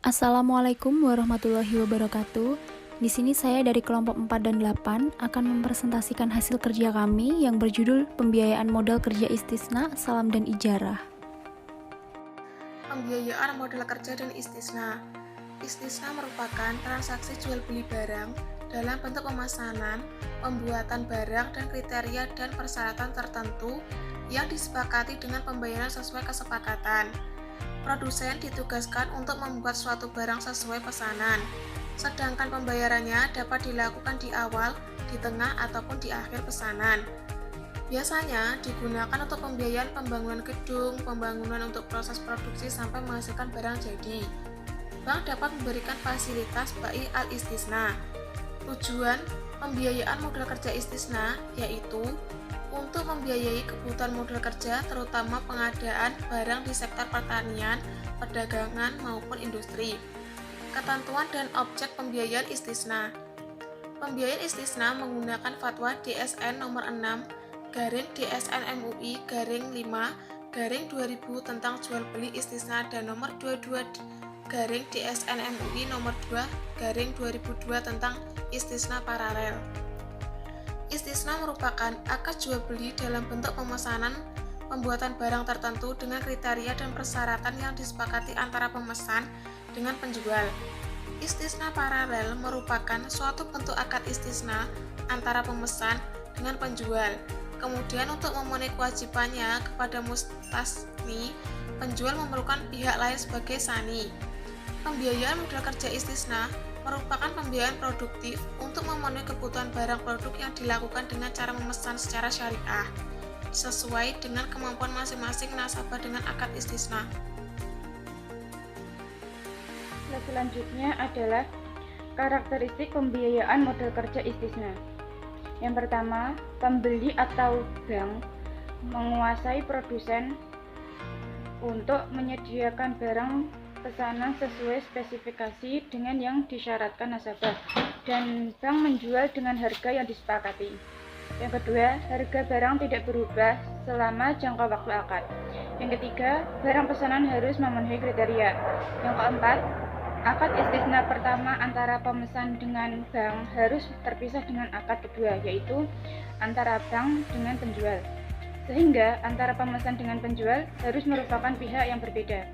Assalamualaikum warahmatullahi wabarakatuh. Di sini saya dari kelompok 4 dan 8 akan mempresentasikan hasil kerja kami yang berjudul Pembiayaan Modal Kerja Istisna, Salam dan Ijarah. Pembiayaan modal kerja dan istisna. Istisna merupakan transaksi jual beli barang dalam bentuk pemesanan, pembuatan barang dan kriteria dan persyaratan tertentu yang disepakati dengan pembayaran sesuai kesepakatan. Produsen ditugaskan untuk membuat suatu barang sesuai pesanan, sedangkan pembayarannya dapat dilakukan di awal, di tengah, ataupun di akhir pesanan. Biasanya digunakan untuk pembiayaan pembangunan gedung, pembangunan untuk proses produksi sampai menghasilkan barang jadi. Bank dapat memberikan fasilitas bai al-istisna. Tujuan pembiayaan modal kerja istisna yaitu untuk membiayai kebutuhan modal kerja terutama pengadaan barang di sektor pertanian, perdagangan maupun industri. Ketentuan dan objek pembiayaan istisna. Pembiayaan istisna menggunakan fatwa DSN nomor 6 garing DSN MUI garing 5 garing 2000 tentang jual beli istisna dan nomor 22 garing DSN MUI nomor 2 garing 2002 tentang istisna paralel. Istisna merupakan akad jual beli dalam bentuk pemesanan pembuatan barang tertentu dengan kriteria dan persyaratan yang disepakati antara pemesan dengan penjual. Istisna paralel merupakan suatu bentuk akad istisna antara pemesan dengan penjual. Kemudian untuk memenuhi kewajibannya kepada mustasni, penjual memerlukan pihak lain sebagai sani. Pembiayaan modal kerja istisna merupakan pembiayaan produktif untuk memenuhi kebutuhan barang produk yang dilakukan dengan cara memesan secara syariah, sesuai dengan kemampuan masing-masing nasabah dengan akad istisna. Selanjutnya adalah karakteristik pembiayaan modal kerja istisna. Yang pertama, pembeli atau bank menguasai produsen untuk menyediakan barang pesanan sesuai spesifikasi dengan yang disyaratkan nasabah, dan bank menjual dengan harga yang disepakati. Yang kedua, harga barang tidak berubah selama jangka waktu akad. Yang ketiga, barang pesanan harus memenuhi kriteria. Yang keempat, akad istisna pertama antara pemesan dengan bank harus terpisah dengan akad kedua, yaitu antara bank dengan penjual, sehingga antara pemesan dengan penjual harus merupakan pihak yang berbeda.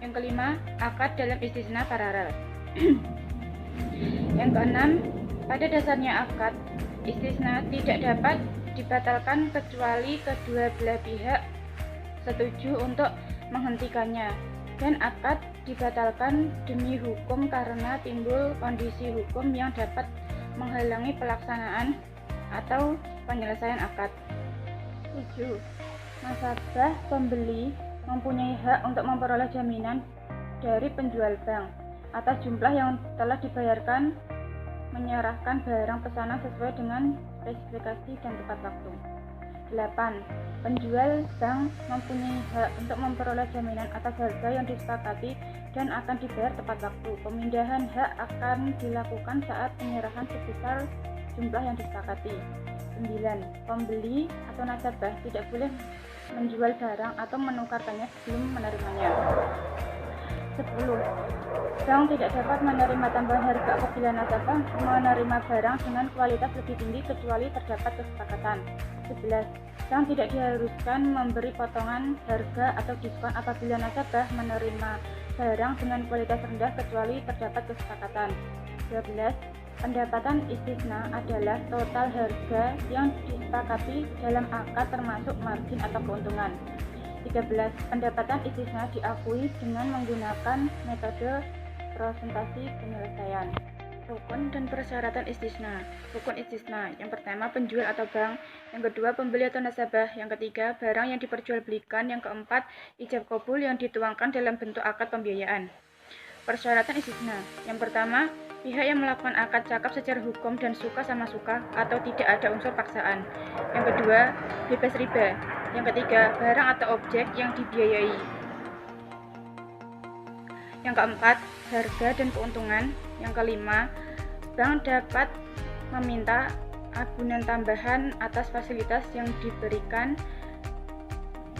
Yang kelima, akad dalam istisna paralel. Yang keenam, pada dasarnya akad istisna tidak dapat dibatalkan kecuali kedua belah pihak setuju untuk menghentikannya, dan akad dibatalkan demi hukum karena timbul kondisi hukum yang dapat menghalangi pelaksanaan atau penyelesaian akad. 7. Nasabah pembeli mempunyai hak untuk memperoleh jaminan dari penjual bank atas jumlah yang telah dibayarkan, menyerahkan barang pesanan sesuai dengan spesifikasi dan tepat waktu. 8. Penjual bank mempunyai hak untuk memperoleh jaminan atas harga yang disepakati dan akan dibayar tepat waktu. Pemindahan hak akan dilakukan saat penyerahan sebesar jumlah yang disepakati. 9. Pembeli atau nasabah tidak boleh menjual barang atau menukarkannya sebelum menerimanya. 10. Bank tidak dapat menerima tambahan harga apabila nasabah menerima barang dengan kualitas lebih tinggi kecuali terdapat kesepakatan. 11. Bank tidak diharuskan memberi potongan harga atau diskon apabila nasabah menerima barang dengan kualitas rendah kecuali terdapat kesepakatan. 12. Pendapatan istisna adalah total harga yang disepakati dalam akad termasuk margin atau keuntungan. 13. Pendapatan istisna diakui dengan menggunakan metode presentasi penyelesaian. Rukun dan persyaratan istisna. Rukun istisna. Yang pertama, penjual atau bank. Yang kedua, pembeli atau nasabah. Yang ketiga, barang yang diperjualbelikan. Yang keempat, ijab qabul yang dituangkan dalam bentuk akad pembiayaan. Persyaratan istisna. Yang pertama, pihak yang melakukan akad cakap secara hukum dan suka sama suka atau tidak ada unsur paksaan. Yang kedua, bebas riba. Yang ketiga, barang atau objek yang dibiayai. Yang keempat, harga dan keuntungan. Yang kelima, bank dapat meminta agunan tambahan atas fasilitas yang diberikan.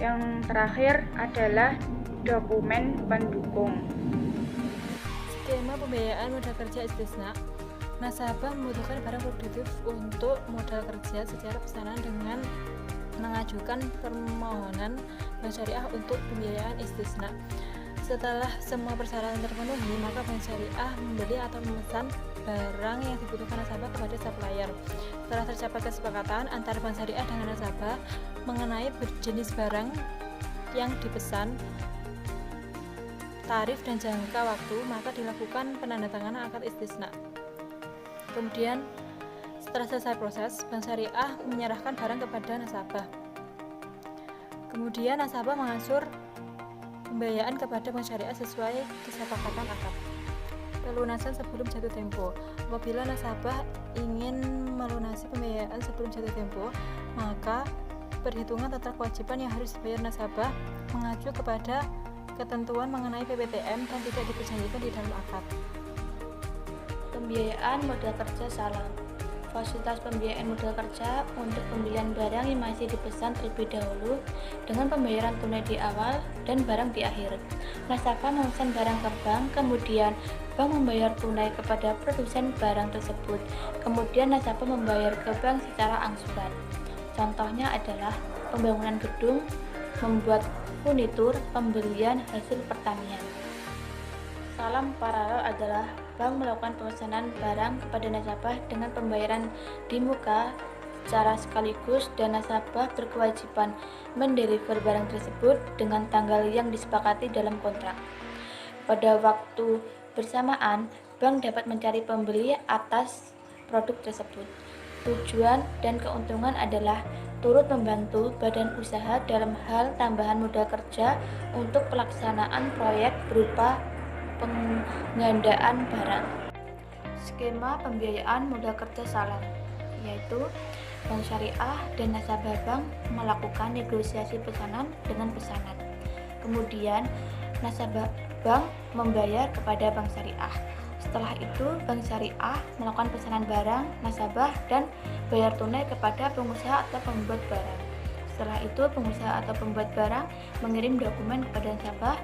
Yang terakhir adalah dokumen pendukung. pembiayaan modal kerja istisna, nasabah membutuhkan barang produktif untuk modal kerja secara pesanan dengan mengajukan permohonan bank syariah untuk pembiayaan istisna. Setelah semua persyaratan terpenuhi, maka bank syariah membeli atau memesan barang yang dibutuhkan nasabah kepada supplier. Setelah tercapai kesepakatan antara bank syariah dengan nasabah mengenai jenis barang yang dipesan, tarif dan jangka waktu, maka dilakukan penandatanganan akad istisna. Kemudian setelah selesai proses, bank syariah menyerahkan barang kepada nasabah. Kemudian nasabah mengangsur pembiayaan kepada bank syariah sesuai kesepakatan akad. Pelunasan sebelum jatuh tempo. Apabila nasabah ingin melunasi pembiayaan sebelum jatuh tempo, maka perhitungan tentang kewajiban yang harus dibayar nasabah mengacu kepada ketentuan mengenai PPTM dan tidak diperjanjikan di dalam akad. Pembiayaan modal kerja salam. Fasilitas pembiayaan modal kerja untuk pembelian barang yang masih dipesan terlebih dahulu dengan pembayaran tunai di awal dan barang di akhir. Nasabah memesan barang ke bank, kemudian bank membayar tunai kepada produsen barang tersebut. Kemudian nasabah membayar ke bank secara angsuran. Contohnya adalah pembangunan gedung, membuat furnitur, pembelian hasil pertanian. Salam paralel adalah bank melakukan pemesanan barang kepada nasabah dengan pembayaran di muka secara sekaligus dan nasabah berkewajiban mendeliver barang tersebut dengan tanggal yang disepakati dalam kontrak. Pada waktu bersamaan, bank dapat mencari pembeli atas produk tersebut. Tujuan dan keuntungan adalah turut membantu badan usaha dalam hal tambahan modal kerja untuk pelaksanaan proyek berupa penggandaan barang. Skema pembiayaan modal kerja salam, yaitu bank syariah dan nasabah bank melakukan negosiasi pesanan dengan pesanan. Kemudian nasabah bank membayar kepada bank syariah. Setelah itu bank syariah melakukan pesanan barang nasabah dan bayar tunai kepada pengusaha atau pembuat barang. Setelah itu pengusaha atau pembuat barang mengirim dokumen kepada nasabah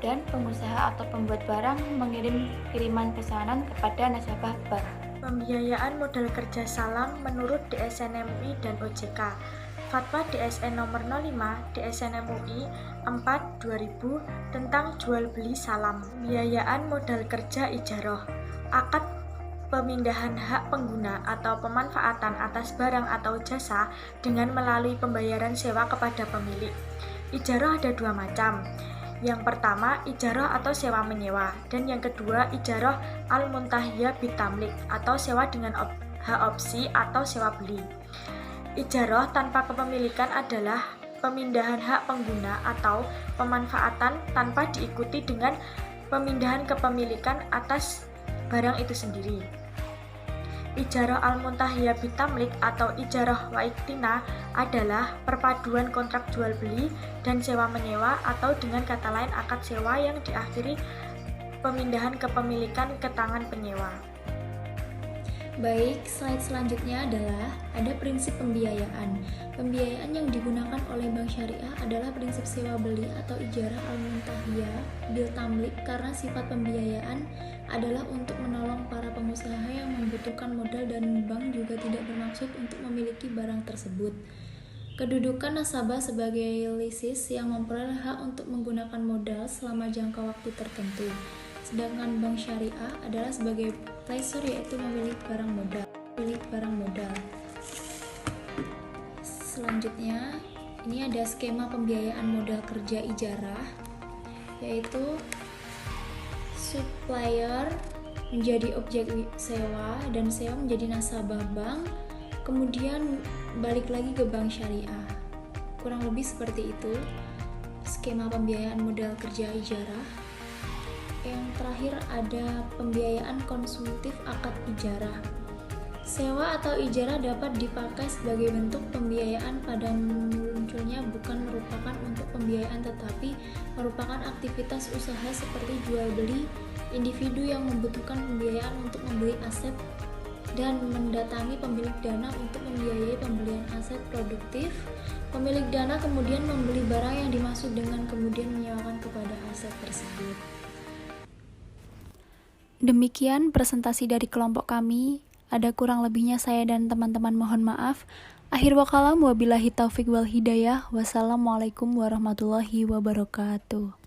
dan pengusaha atau pembuat barang mengirim kiriman pesanan kepada nasabah bank. Pembiayaan modal kerja salam menurut DSN MUI dan OJK. Fatwa DSN nomor 05 DSN MUI 4/2000 tentang jual beli salam. Pembiayaan modal kerja ijaroh. Akad pemindahan hak pengguna atau pemanfaatan atas barang atau jasa dengan melalui pembayaran sewa kepada pemilik. Ijaroh ada dua macam. Yang pertama, ijaroh atau sewa menyewa, dan yang kedua, ijaroh al-muntahiyah bitamlik atau sewa dengan hak opsi atau sewa beli. Ijaroh tanpa kepemilikan adalah pemindahan hak pengguna atau pemanfaatan tanpa diikuti dengan pemindahan kepemilikan atas barang itu sendiri. Ijaroh al-muntahiyah bitamlik atau ijaroh waiktina adalah perpaduan kontrak jual beli dan sewa menyewa atau dengan kata lain akad sewa yang diakhiri pemindahan kepemilikan ke tangan penyewa. Baik, slide selanjutnya adalah ada prinsip pembiayaan. Pembiayaan yang digunakan oleh bank syariah adalah prinsip sewa beli atau ijarah al-muntahiyah bil tamlik karena sifat pembiayaan adalah untuk menolong para pengusaha yang membutuhkan modal dan bank juga tidak bermaksud untuk memiliki barang tersebut. Kedudukan nasabah sebagai lisis yang memperoleh hak untuk menggunakan modal selama jangka waktu tertentu. Sedangkan bank syariah adalah sebagai placer yaitu memiliki barang modal. Selanjutnya, ini ada skema pembiayaan modal kerja ijarah, yaitu supplier menjadi objek sewa dan sewa menjadi nasabah bank, kemudian balik lagi ke bank syariah. Kurang lebih seperti itu skema pembiayaan modal kerja ijarah. Yang terakhir ada pembiayaan konsumtif akad ijarah. Sewa atau ijarah dapat dipakai sebagai bentuk pembiayaan pada munculnya bukan merupakan untuk pembiayaan tetapi merupakan aktivitas usaha seperti jual beli, individu yang membutuhkan pembiayaan untuk membeli aset dan mendatangi pemilik dana untuk membiayai pembelian aset produktif. Pemilik dana kemudian membeli barang yang dimaksud dengan kemudian menyewakan kepada aset tersebut. Demikian presentasi dari kelompok kami. Ada kurang lebihnya saya dan teman-teman mohon maaf. Akhir wakalam wabillahi taufiq wal hidayah. Wassalamualaikum warahmatullahi wabarakatuh.